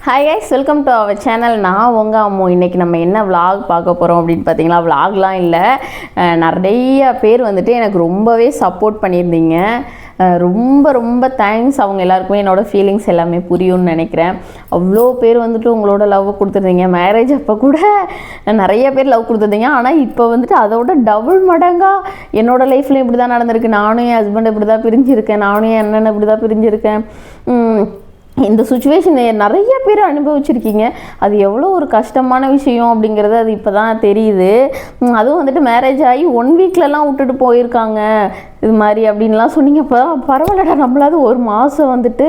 Hi guys, welcome to our channel. நான் உங்கள் அம்மு. இன்றைக்கி நம்ம என்ன விலாக் பார்க்க போகிறோம் அப்படின்னு பார்த்தீங்களா, விலாக்லாம் இல்லை, நிறைய பேர் வந்துட்டு எனக்கு ரொம்பவே சப்போர்ட் பண்ணியிருந்தீங்க. ரொம்ப ரொம்ப தேங்க்ஸ். அவங்க எல்லாருக்குமே என்னோடய ஃபீலிங்ஸ் எல்லாமே புரியும்னு நினைக்கிறேன். அவ்வளோ பேர் வந்துட்டு உங்களோட லவ் கொடுத்துருந்தீங்க. மேரேஜ் அப்போ கூட நிறைய பேர் லவ் கொடுத்துருந்தீங்க. ஆனால் இப்போ வந்துட்டு அதோட டபுள் மடங்காக என்னோடய லைஃப்லையும் இப்படி தான் நடந்திருக்கு. நானும் என் ஹஸ்பண்ட் இப்படி தான் பிரிஞ்சிருக்கேன், நானும் என் அண்ணன் இப்படி தான் பிரிஞ்சிருக்கேன். இந்த சுச்சுவேஷனை நிறைய பேர் அனுபவிச்சிருக்கீங்க. அது எவ்வளோ ஒரு கஷ்டமான விஷயம் அப்படிங்கிறது அது இப்போ தான் தெரியுது. அதுவும் வந்துட்டு மேரேஜ் ஆகி 1 வீக்லலாம் விட்டுட்டு போயிருக்காங்க இது மாதிரி அப்படின்லாம் சொன்னீங்க. இப்போ பரவாயில்லடா, நம்மளாவது ஒரு மாதம் வந்துட்டு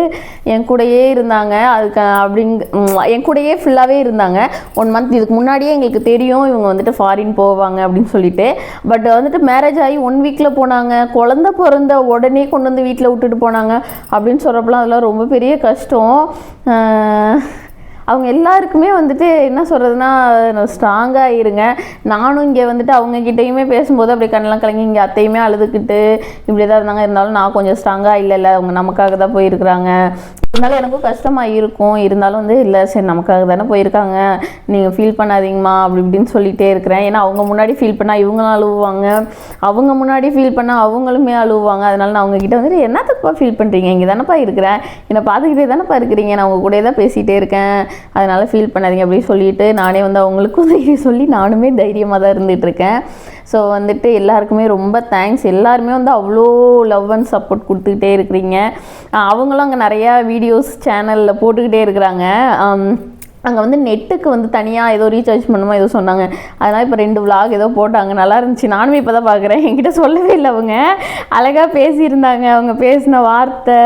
என் கூடயே இருந்தாங்க. அதுக்கு என் கூடயே ஃபுல்லாகவே இருந்தாங்க. 1 மந்த் இதுக்கு முன்னாடியே எங்களுக்கு தெரியும் இவங்க வந்துட்டு ஃபாரின் போவாங்க அப்படின்னு சொல்லிட்டு. பட் வந்துட்டு மேரேஜ் ஆகி 1 வீக்கில் போனாங்க. குழந்த பிறந்த உடனே கொண்டு வந்து வீட்டில் விட்டுட்டு போனாங்க அப்படின்னு சொல்கிறப்பெல்லாம் அதெல்லாம் ரொம்ப பெரிய கஷ்டம். அவங்க எல்லாருக்குமே வந்துட்டு என்ன சொல்கிறதுனா, ஸ்ட்ராங்காக இருங்க. நானும் இங்கே வந்துட்டு அவங்கக்கிட்டையுமே பேசும்போது அப்படி கண்ணெலாம் கலங்கி இங்கே அத்தையுமே அழுதுகிட்டு இப்படி தான் இருந்தாங்க. இருந்தாலும் நான் கொஞ்சம் ஸ்ட்ராங்காக இல்லை அவங்க நமக்காக தான் போயிருக்கிறாங்க. இருந்தாலும் எனக்கும் கஷ்டமாக இருக்கும். இருந்தாலும் வந்து இல்லை, சரி நமக்காக தானே போயிருக்காங்க, நீங்கள் ஃபீல் பண்ணாதீங்கம்மா அப்படி இப்படின்னு சொல்லிகிட்டே இருக்கிறேன். ஏன்னா அவங்க முன்னாடி ஃபீல் பண்ணால் இவங்களும் அழுவாங்க, அவங்க முன்னாடி ஃபீல் பண்ணால் அவங்களுமே அழுவாங்க. அதனால நான் அவங்கக்கிட்ட வந்துட்டு என்னத்துக்குப்பா ஃபீல் பண்ணுறீங்க, இங்கே தானேப்பா இருக்கிறேன், என்னை பார்த்துக்கிட்டே தானேப்பா இருக்கிறீங்க, நான் உங்கள் கூட தான் பேசிகிட்டே இருக்கேன், அதனால் ஃபீல் பண்ணாதீங்க அப்படின்னு சொல்லிட்டு நானே வந்து அவங்களுக்கும் தைரியம் சொல்லி நானுமே தைரியமாக தான் இருந்துகிட்ருக்கேன். ஸோ வந்துட்டு எல்லாருக்குமே ரொம்ப தேங்க்ஸ். எல்லாருமே வந்து அவ்வளோ லவ் அண்ட் சப்போர்ட் கொடுத்துக்கிட்டே இருக்கிறீங்க. அவங்களும் அங்கே நிறையா வீடியோஸ் சேனலில் போட்டுக்கிட்டே இருக்கிறாங்க. அங்கே வந்து நெட்டுக்கு வந்து தனியாக ஏதோ ரீசார்ஜ் பண்ணுமா ஏதோ சொன்னாங்க. அதனால் இப்போ 2 விலாக் ஏதோ போட்டாங்க, நல்லா இருந்துச்சு. நானுமே இப்போ தான் பார்க்குறேன். என்கிட்ட சொல்லவே இல்லை. அவங்க அழகாக பேசியிருந்தாங்க. அவங்க பேசின வார்த்தை,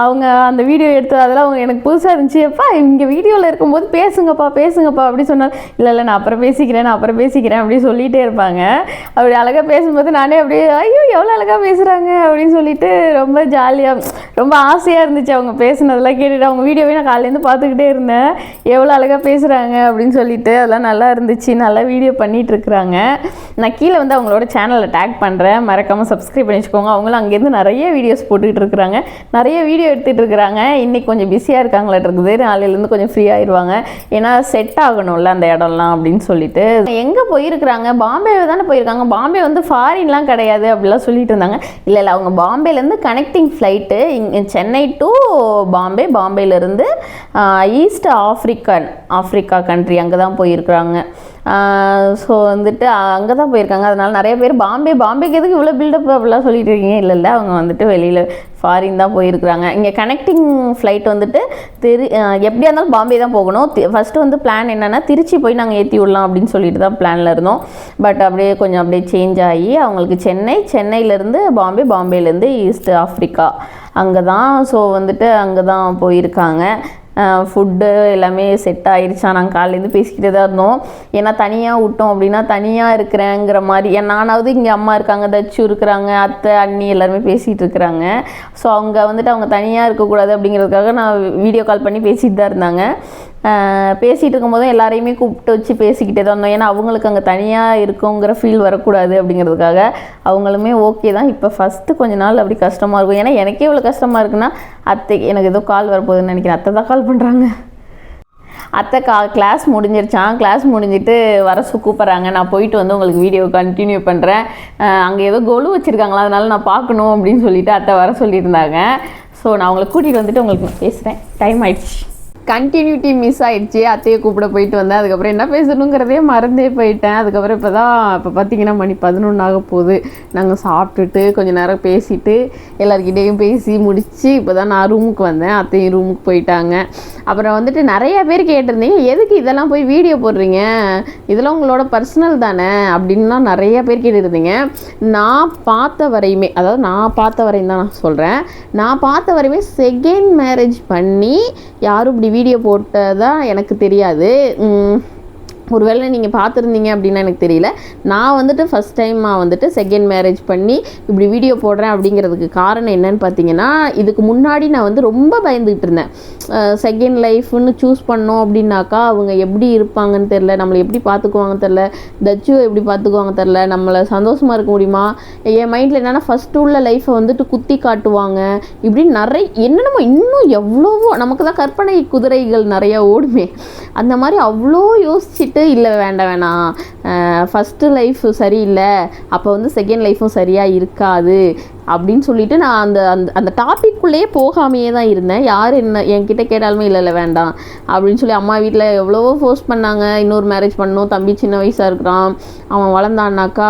அவங்க அந்த வீடியோ எடுத்தது அதெல்லாம் அவங்க எனக்கு புதுசாக இருந்துச்சு. எப்பா இங்கே வீடியோவில் இருக்கும்போது பேசுங்கப்பா அப்படி சொன்னால் இல்லை நான் அப்புறம் பேசிக்கிறேன் அப்படின்னு சொல்லிகிட்டே இருப்பாங்க. அப்படி அழகாக பேசும்போது நானே அப்படியே ஐயோ எவ்வளோ அழகாக பேசுகிறாங்க அப்படின்னு சொல்லிட்டு ரொம்ப ஜாலியாக ரொம்ப ஆசையாக இருந்துச்சு. அவங்க பேசுனதெல்லாம் கேட்டுட்டு அவங்க வீடியோவே நான் காலையிலேருந்து பார்த்துக்கிட்டே இருந்தேன். எவ்வளோ அழகாக பேசுகிறாங்க அப்படின்னு சொல்லிட்டு அதெல்லாம் நல்லா இருந்துச்சு. நல்லா வீடியோ பண்ணிகிட்ருக்குறாங்க. நான் கீழே வந்து அவங்களோட சேனலில் டேக் பண்ணுறேன், மறக்காமல் சப்ஸ்கிரைப் பண்ணி வச்சுக்கோங்க. அவங்களும் அங்கேருந்து நிறைய வீடியோஸ் போட்டுக்கிட்டு இருக்கிறாங்க, நிறைய வீடியோ எடுத்துகிட்டு இருக்கிறாங்க. இன்றைக்கி கொஞ்சம் பிஸியாக இருக்காங்களா இருக்குது, நாளையிலேருந்து கொஞ்சம் ஃப்ரீ ஆயிடுவாங்க. ஏன்னா செட் ஆகணும்ல அந்த இடம்லாம் அப்படின்னு சொல்லிட்டு. எங்கே போயிருக்கிறாங்க, பாம்பே தானே போயிருக்காங்க. பாம்பே வந்து ஃபாரின்லாம் கிடையாது அப்படிலாம் சொல்லிட்டு இருந்தாங்க. இல்லை அவங்க பாம்பேலேருந்து கனெக்டிங் ஃப்ளைட்டு இங்கே சென்னை டு பாம்பே, பாம்பேலேருந்து ஈஸ்ட் ஆஃப்ரிக்கா கண்ட்ரி அங்கே தான் போயிருக்கிறாங்க. ஸோ வந்துட்டு அங்கே தான் போயிருக்காங்க. அதனால் நிறைய பேர் பாம்பேக்கு எதுக்கு இவ்வளோ பில்டப் அப்படிலாம் சொல்லிட்டு இருக்கீங்க. இல்லை அவங்க வந்துட்டு வெளியில் ஃபாரின் தான் போயிருக்கிறாங்க. இங்கே கனெக்டிங் ஃப்ளைட் வந்துட்டு எப்படியா இருந்தாலும் பாம்பே தான் போகணும். ஃபஸ்ட்டு வந்து பிளான் என்னென்னா திருச்சி போய் நாங்கள் ஏற்றி விடலாம் அப்படின்னு சொல்லிட்டு தான் பிளானில் இருந்தோம். பட் அப்படியே சேஞ்ச் ஆகி அவங்களுக்கு சென்னையிலேருந்து பாம்பேலேருந்து ஈஸ்ட் ஆஃப்ரிக்கா அங்கே தான். ஸோ வந்துட்டு அங்கே தான் போயிருக்காங்க. ஃபுட்டு எல்லாமே செட் ஆயிடுச்சா. நாங்கள் காலையிலேருந்து பேசிக்கிட்டே தான் இருந்தோம். ஏன்னா தனியாக விட்டோம் அப்படின்னா தனியாக இருக்கிறேங்கிற மாதிரி. நானாவது இங்கே அம்மா இருக்காங்க, தச்சு இருக்கிறாங்க, அத்தை அண்ணி எல்லாருமே பேசிகிட்டு இருக்கிறாங்க. ஸோ அவங்க தனியாக இருக்கக்கூடாது அப்படிங்கிறதுக்காக நான் வீடியோ கால் பண்ணி பேசிகிட்டு தான் இருந்தாங்க. பேசிகிட்டு இருக்கும்போதும் எல்லாரையுமே கூப்பிட்டு வச்சு பேசிக்கிட்டே தான் இருந்தோம். ஏன்னா அவங்களுக்கு அங்கே தனியாக இருக்குங்கிற ஃபீல் வரக்கூடாது அப்படிங்கிறதுக்காக. அவங்களுமே ஓகே தான். இப்போ ஃபஸ்ட்டு கொஞ்ச நாள் அப்படி கஷ்டமாக இருக்கும். ஏன்னா எனக்கே இவ்வளோ கஷ்டமாக இருக்குன்னா அத்தை எனக்கு ஏதோ கால் வரப்போகுதுன்னு நினைக்கிறேன். அத்தை தான் கால் பண்ணுறாங்க. அத்தை கிளாஸ் முடிஞ்சிருச்சான். கிளாஸ் முடிஞ்சிட்டு வர கூப்பிட்றாங்க. நான் போயிட்டு வந்து உங்களுக்கு வீடியோ கண்டினியூ பண்ணுறேன். அங்கே ஏதோ கொலு வச்சுருக்காங்களா, அதனால நான் பார்க்கணும் அப்படின்னு சொல்லிவிட்டு அத்தை வர சொல்லியிருந்தாங்க. ஸோ நான் அவங்களை கூட்டிகிட்டு வந்துட்டு உங்களுக்கு பேசுகிறேன். டைம் ஆயிடுச்சு, கண்டினியூட்டி மிஸ் ஆகிடுச்சு. அத்தையை கூப்பிட போயிட்டு வந்தேன். அதுக்கப்புறம் என்ன பேசணுங்கிறதே மறந்தே போயிட்டேன். அதுக்கப்புறம் இப்போ பார்த்தீங்கன்னா மணி 11 ஆக போகுது. நாங்கள் சாப்பிட்டுட்டு கொஞ்சம் நேரம் பேசிவிட்டு எல்லாருக்கிட்டேயும் பேசி முடித்து இப்போ தான் நான் ரூமுக்கு வந்தேன். அத்தையும் ரூமுக்கு போயிட்டாங்க. அப்புறம் வந்துட்டு நிறைய பேர் கேட்டிருந்தீங்க, எதுக்கு இதெல்லாம் போய் வீடியோ போடுறீங்க, இதெல்லாம் உங்களோட பர்சனல் தானே அப்படின்லாம் நிறைய பேர் கேட்டுருந்தீங்க. நான் பார்த்த வரையுமே தான் நான் சொல்கிறேன். நான் பார்த்த வரையுமே செகண்ட் மேரேஜ் பண்ணி யாரும் இப்படி வீடியோ போட்டதா எனக்கு தெரியாது. ஒருவேளை நீங்கள் பார்த்துருந்தீங்க அப்படின்னா எனக்கு தெரியல. நான் வந்துட்டு ஃபஸ்ட் டைமாக வந்துட்டு செகண்ட் மேரேஜ் பண்ணி இப்படி வீடியோ போடுறேன் அப்படிங்கிறதுக்கு காரணம் என்னன்னு பார்த்தீங்கன்னா, இதுக்கு முன்னாடி நான் வந்து ரொம்ப பயந்துகிட்டு இருந்தேன். செகண்ட் லைஃப்னு சூஸ் பண்ணோம் அப்படின்னாக்கா அவங்க எப்படி இருப்பாங்கன்னு தெரில, நம்மளை எப்படி பார்த்துக்குவாங்கன்னு தெரில, தச்சுவை எப்படி பார்த்துக்குவாங்க தெரில, நம்மளை சந்தோஷமாக இருக்க முடியுமா. என் மைண்டில் என்னென்னா ஃபஸ்ட்டு உள்ள லைஃப்பை வந்துட்டு குத்தி காட்டுவாங்க இப்படின்னு நிறைய என்னென்னமோ இன்னும் எவ்வளவோ நமக்கு தான் கற்பனை குதிரைகள் நிறையா ஓடுமே. அந்த மாதிரி அவ்வளோ யோசிச்சுட்டு இல்லை வேண்டாம் ஃபஸ்ட்டு லைஃப் சரியில்லை, அப்போ வந்து செகண்ட் லைஃப்பும் சரியாக இருக்காது அப்படின்னு சொல்லிட்டு நான் அந்த அந்த அந்த டாபிக்குள்ளேயே போகாமையே தான் இருந்தேன். யார் என்ன என்கிட்ட கேட்டாலுமே இல்லை வேண்டாம் அப்படின்னு சொல்லி அம்மா வீட்டில் எவ்வளவோ ஃபோர்ஸ் பண்ணாங்க. இன்னொரு மேரேஜ் பண்ணணும், தம்பி சின்ன வயசாக இருக்கிறான், அவன் வளர்ந்தான்னாக்கா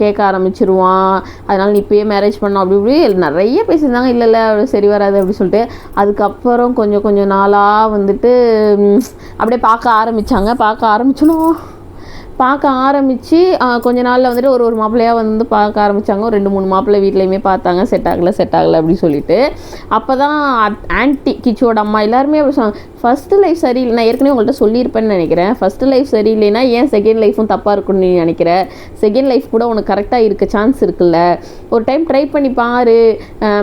கேட்க ஆரம்பிச்சிருவான், அதனால் நீ இப்போயே மேரேஜ் பண்ணோம் அப்படி இப்படி நிறைய பேசியிருந்தாங்க. இல்லை சரி வராது அப்படி சொல்லிட்டு அதுக்கப்புறம் கொஞ்சம் நாளாக வந்துட்டு அப்படியே பார்க்க ஆரம்பிச்சோம். பார்க்க ஆரம்பித்து கொஞ்ச நாளில் வந்துட்டு ஒரு மாப்பிள்ளையாக வந்து பார்க்க ஆரம்பித்தாங்க. ஒரு 2-3 மாப்பிள்ளை வீட்லையுமே பார்த்தாங்க. செட் ஆகலை அப்படின்னு சொல்லிட்டு அப்போ தான் ஆன்ட்டி கிச்சோட அம்மா எல்லாருமே அப்படி சொன்னாங்க, ஃபஸ்ட்டு லைஃப் சரியில்லை. நான் ஏற்கனவே உங்கள்கிட்ட சொல்லியிருப்பேன்னு நினைக்கிறேன். ஃபஸ்ட்டு லைஃப் சரியில்லைன்னா ஏன் செகண்ட் லைஃப்பும் தப்பாக இருக்குன்னு நீ நினைக்கிற? செகண்ட் லைஃப் கூட உனக்கு கரெக்டாக இருக்க சான்ஸ் இருக்குல்ல, ஒரு டைம் ட்ரை பண்ணி பாரு,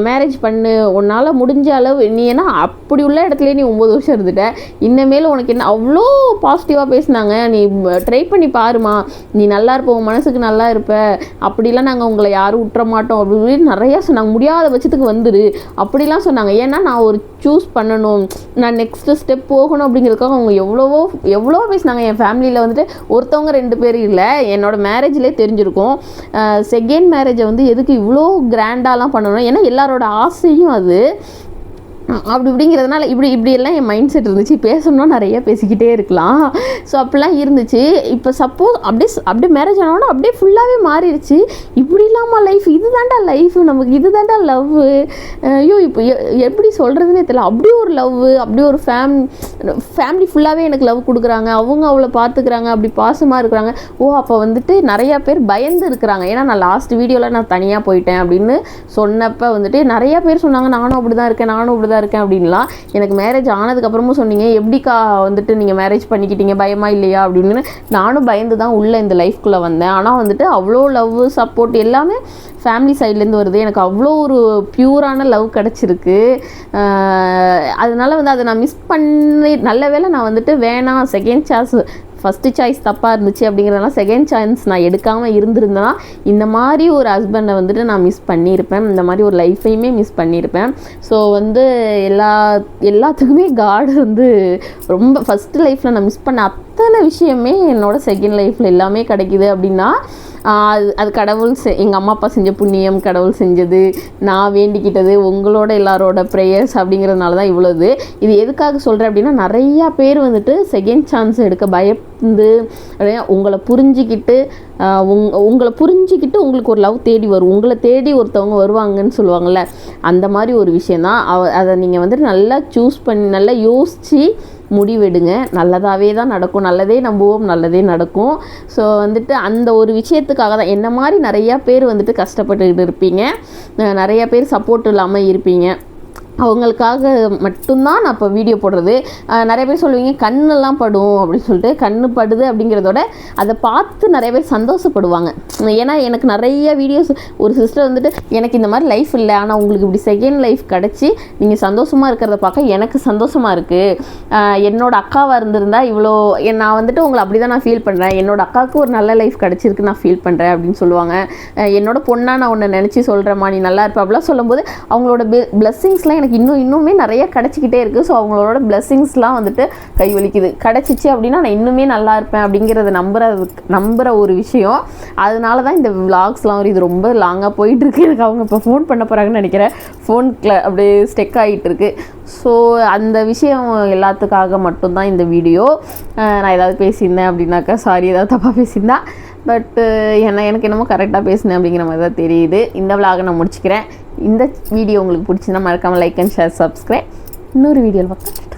மேரேஜ் பண்ணு, உன்னால் முடிஞ்ச அளவு. நீ ஏன்னா அப்படி உள்ள இடத்துலேயே நீ 9 வருஷம் இருந்துட்ட, இன்னமேலும் உனக்கு என்ன அவ்வளோ பாசிட்டிவாக பேசினாங்க. நீ ட்ரை பண்ணி பாருமா, நீ நல்லா இருப்ப, உன் மனசுக்கு நல்லா இருப்ப, அப்படிலாம் நாங்கள் உங்களை யாரும் விட்டுற மாட்டோம் அப்படின்னு நிறையா சொன்னாங்க. முடியாத பட்சத்துக்கு வந்துரு அப்படிலாம் சொன்னாங்க. ஏன்னா நான் ஒரு சூஸ் பண்ணணும், நான் நெக்ஸ்ட்டு ஸ்டெப் போகணும் அப்படிங்கிறதுக்காக அவங்க எவ்வளோ பேசினாங்க. என் ஃபேமிலியில் வந்துட்டு ஒருத்தவங்க 2 பேர் இல்லை, என்னோடய மேரேஜ்லேயே தெரிஞ்சிருக்கும். செகண்ட் மேரேஜை வந்து எதுக்கு இவ்வளோ கிராண்டாலாம் பண்ணணும், ஏன்னா எல்லாரோட ஆசையும் அது அப்படி இப்படிங்கிறதுனால இப்படியெல்லாம் என் மைண்ட் செட் இருந்துச்சு. பேசணும்னா நிறைய பேசிக்கிட்டே இருக்கலாம். ஸோ அப்படிலாம் இருந்துச்சு. இப்போ சப்போஸ் அப்படியே மேரேஜ் ஆனோன்னா அப்படியே ஃபுல்லாகவே மாறிடுச்சு. இப்படி இல்லாமல் லைஃப், இது தாண்டா லைஃப், நமக்கு இது தாண்டா லவ். ஐயோ இப்போ எப்படி சொல்கிறதுனே தெரியல. அப்படி ஒரு லவ், அப்படி ஒரு ஃபேமிலி ஃபுல்லாகவே எனக்கு லவ் கொடுக்குறாங்க, அவங்க அவளை பார்த்துக்கிறாங்க, அப்படி பாசமாக இருக்கிறாங்க. அப்போ வந்துட்டு நிறையா பேர் பயந்து இருக்கிறாங்க. ஏன்னா நான் லாஸ்ட் வீடியோவில் நான் தனியாக போயிட்டேன் அப்படின்னு சொன்னப்போ வந்துட்டு நிறையா பேர் சொன்னாங்க, நானும் அப்படி தான் இருக்கேன் அப்படின்லாம். எனக்கு மேரேஜ் ஆனதுக்கப்புறமும் சொன்னீங்க, எப்படிக்கா வந்துட்டு நீங்கள் மேரேஜ் பண்ணிக்கிட்டீங்க, பயமா இல்லையா அப்படின்னு. நானும் பயந்து தான் உள்ளே இந்த லைஃப்குள்ளே வந்தேன். ஆனால் வந்துட்டு அவ்வளோ லவ் சப்போர்ட் எல்லாமே ஃபேமிலி சைட்லேருந்து வருது. எனக்கு அவ்வளோ ஒரு பியூரான லவ் கிடச்சிருக்கு. அதனால வந்து அதை நான் மிஸ் பண்ணி, நல்ல வேளை நான் வந்துட்டு வேணாம், செகண்ட் சான்ஸ், ஃபஸ்ட்டு சாய்ஸ் தப்பாக இருந்துச்சு அப்படிங்கிறதுனால செகண்ட் சான்ஸ் நான் எடுக்காமல் இருந்திருந்தேன்னா இந்த மாதிரி ஒரு ஹஸ்பண்டை வந்துட்டு நான் மிஸ் பண்ணியிருப்பேன், இந்த மாதிரி ஒரு லைஃப்பையுமே மிஸ் பண்ணியிருப்பேன். ஸோ வந்து எல்லாத்துக்குமே காட் வந்து ரொம்ப ஃபஸ்ட்டு லைஃப்பில் நான் மிஸ் பண்ண அத்தனை விஷயமே என்னோடய செகண்ட் லைஃப்பில் எல்லாமே கிடைக்கிது அப்படின்னா அது கடவுள் எங்கள் அம்மா அப்பா செஞ்ச புண்ணியம், கடவுள் செஞ்சது, நான் வேண்டிக்கிட்டது, உங்களோட எல்லாரோட ப்ரேயர்ஸ் அப்படிங்கிறதுனால தான் இவ்வளோது. இது எதுக்காக சொல்கிறேன் அப்படின்னா, நிறையா பேர் வந்துட்டு செகண்ட் சான்ஸ் எடுக்க பயந்து உங்களை புரிஞ்சிக்கிட்டு உங்களுக்கு ஒரு லவ் தேடி வரும், உங்களை தேடி ஒருத்தவங்க வருவாங்கன்னு சொல்லுவாங்கள்ல, அந்த மாதிரி ஒரு விஷயந்தான். அதை நீங்கள் வந்துட்டு நல்லா சூஸ் பண்ணி நல்லா யோசித்து முடிவெடுங்க. நல்லதாகவே தான் நடக்கும், நல்லதே நம்புவோம், நல்லதே நடக்கும். ஸோ வந்துட்டு அந்த ஒரு விஷயத்துக்காக தான் என்ன மாதிரி நிறையா பேர் வந்துட்டு கஷ்டப்பட்டுக்கிட்டு இருப்பீங்க, நிறையா பேர் சப்போர்ட் இல்லாமல் இருப்பீங்க. அவங்களுக்காக மட்டும்தான் நான் இப்போ வீடியோ போடுறது. நிறைய பேர் சொல்லுவீங்க கண்ணெல்லாம் படும் அப்படின்னு சொல்லிட்டு. கண்ணு படுது அப்படிங்கிறதோட அதை பார்த்து நிறைய பேர் சந்தோஷப்படுவாங்க. ஏன்னா எனக்கு நிறைய வீடியோஸ் ஒரு சிஸ்டர் வந்துட்டு, எனக்கு இந்த மாதிரி லைஃப் இல்லை, ஆனால் உங்களுக்கு இப்படி செகண்ட் லைஃப் கிடச்சி நீங்கள் சந்தோஷமாக இருக்கிறத பார்க்க எனக்கு சந்தோஷமாக இருக்குது. என்னோடய அக்காவாக இருந்திருந்தா இவ்வளோ, நான் வந்துட்டு உங்களை அப்படி தான் நான் ஃபீல் பண்ணுறேன், என்னோடய அக்காவுக்கு ஒரு நல்ல லைஃப் கிடச்சிருக்கு நான் ஃபீல் பண்ணுறேன் அப்படின்னு சொல்லுவாங்க. என்னோட பொண்ணாக நான் உன்னை நினச்சி சொல்கிறேம்மா, நீ நல்லா இருப்ப அப்படிலாம் சொல்லும்போது அவங்களோட பிளஸ்ஸிங்ஸ்லாம் எனக்கு இன்னுமே நிறைய கிடச்சிக்கிட்டே இருக்குது. ஸோ அவங்களோட பிளஸ்ஸிங்ஸ்லாம் வந்துட்டு கை வலிக்குது. கிடச்சிச்சு அப்படின்னா நான் இன்னுமே நல்லா இருப்பேன் அப்படிங்கிறத நம்புகிற ஒரு விஷயம். அதனால தான் இந்த விலாக்ஸ்லாம் இது ரொம்ப லாங்காக போயிட்டுருக்கு. எனக்கு அவங்க இப்போ ஃபோன் பண்ண போகிறாங்கன்னு நினைக்கிறேன், ஃபோனில் அப்படியே ஸ்டெக் ஆகிட்டுருக்கு. ஸோ அந்த விஷயம் எல்லாத்துக்காக மட்டும்தான் இந்த வீடியோ. நான் ஏதாவது பேசியிருந்தேன் அப்படின்னாக்கா சாரி, ஏதாவது தப்பாக பேசியிருந்தா. பட் எனக்கு என்னமோ கரெக்டாக பேசினேன் அப்படிங்கிற மாதிரி தான் தெரியுது. இந்த விலாகை நான் முடிச்சுக்கிறேன். இந்த வீடியோ உங்களுக்கு பிடிச்சிருந்தா மறக்காமல் லைக் அண்ட் ஷேர், சப்ஸ்கிரைப். இன்னொரு வீடியோவில் பார்க்கலாம்.